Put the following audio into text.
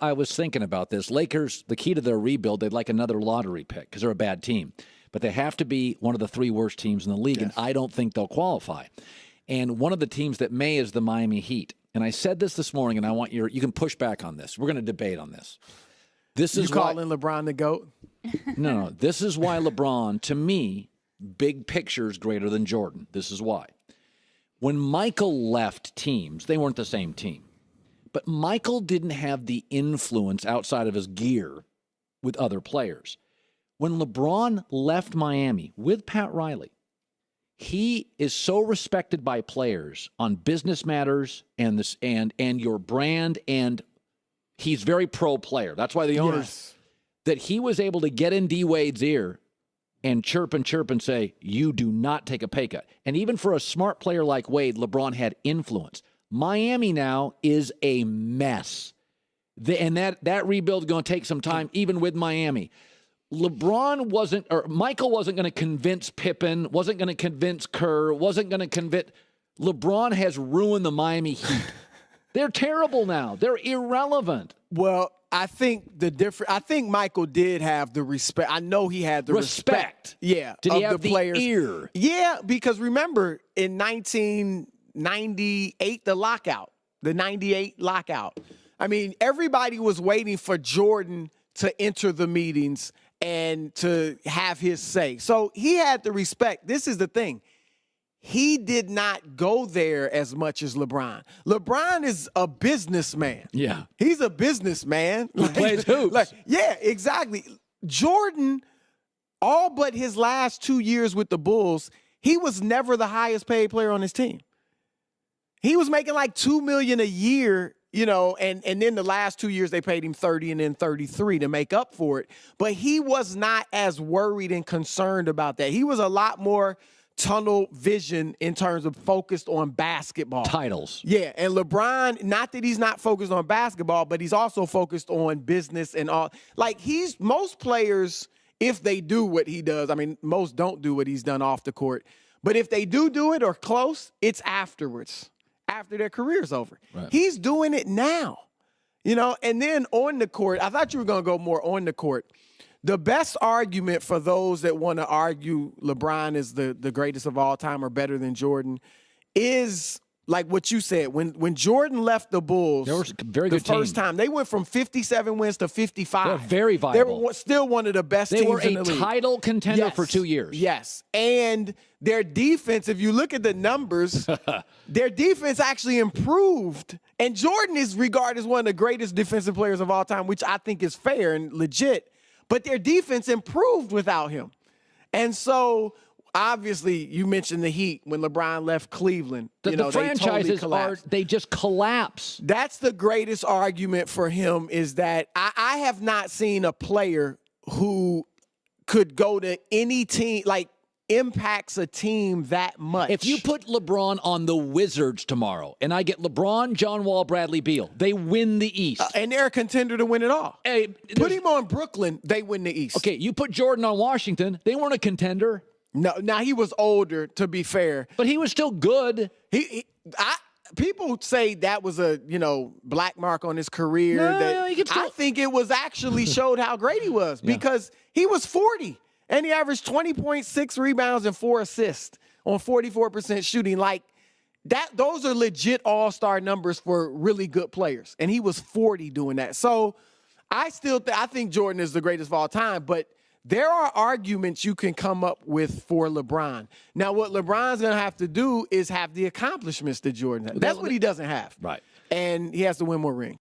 I was thinking about this. Lakers, the key to their rebuild, they'd like another lottery pick because they're a bad team. But they have to be one of the 3 worst teams in the league, and I don't think they'll qualify. And one of the teams that may is the Miami Heat. And I said this morning, and I want you can push back on this. We're going to debate on this. This is calling LeBron the GOAT? No. This is why LeBron, to me, big picture is greater than Jordan. This is why. When Michael left teams, they weren't the same team. But Michael didn't have the influence outside of his gear with other players. When LeBron left Miami with Pat Riley, he is so respected by players on business matters and your brand, and he's very pro player. That's why the owners that he was able to get in D Wade's ear and chirp and say, you do not take a pay cut. And even for a smart player like Wade, LeBron had influence. Miami now is a mess. And that rebuild is going to take some time, even with Miami. Michael wasn't going to convince Pippen, wasn't going to convince Kerr, wasn't going to convince. LeBron has ruined the Miami Heat. They're terrible now. They're irrelevant. Well, I think Michael did have the respect. I know he had the respect. Yeah. Did he have the players. ear? Yeah, because remember in 1998, the 98 lockout. I mean, everybody was waiting for Jordan to enter the meetings and to have his say. So he had the respect. This is the thing. He did not go there as much as LeBron. LeBron is a businessman. Yeah. He's a businessman. He plays hoops. Yeah, exactly. Jordan, all but his last 2 years with the Bulls, he was never the highest paid player on his team. He was making like $2 million a year, and then the last 2 years they paid him 30 and then 33 to make up for it. But he was not as worried and concerned about that. He was a lot more tunnel vision in terms of focused on basketball. Titles. Yeah, and LeBron, not that he's not focused on basketball, but he's also focused on business and all. Like most players, if they do what he does, I mean, most don't do what he's done off the court. But if they do it or close, it's afterwards, after their career's over. Right. He's doing it now, and then on the court, I thought you were going to go more on the court. The best argument for those that want to argue LeBron is the greatest of all time or better than Jordan is like what you said. When Jordan left the Bulls, there was a very good the first time, they went from 57 wins to 55. They're very viable. They were still one of the best teams in the league. They were a title contender for 2 years. Yes. And their defense, if you look at the numbers, their defense actually improved. And Jordan is regarded as one of the greatest defensive players of all time, which I think is fair and legit. But their defense improved without him. And so, obviously, you mentioned the Heat when LeBron left Cleveland. The franchises they just collapse. That's the greatest argument for him is that I have not seen a player who could go to any team, like impacts a team that much. If you put LeBron on the Wizards tomorrow, and I get LeBron, John Wall, Bradley Beal, they win the East. And they're a contender to win it all. Hey, put him on Brooklyn, they win the East. Okay, you put Jordan on Washington, they weren't a contender. No, now he was older, to be fair. But he was still good. People say that was a, black mark on his career. No, I think it was actually showed how great he was because he was 40. And he averaged 20.6 rebounds and 4 assists on 44% shooting. Like that, those are legit all-star numbers for really good players. And he was 40 doing that. So I think Jordan is the greatest of all time, but there are arguments you can come up with for LeBron. Now, what LeBron's going to have to do is have the accomplishments that Jordan had. That's what he doesn't have. Right. And he has to win more rings.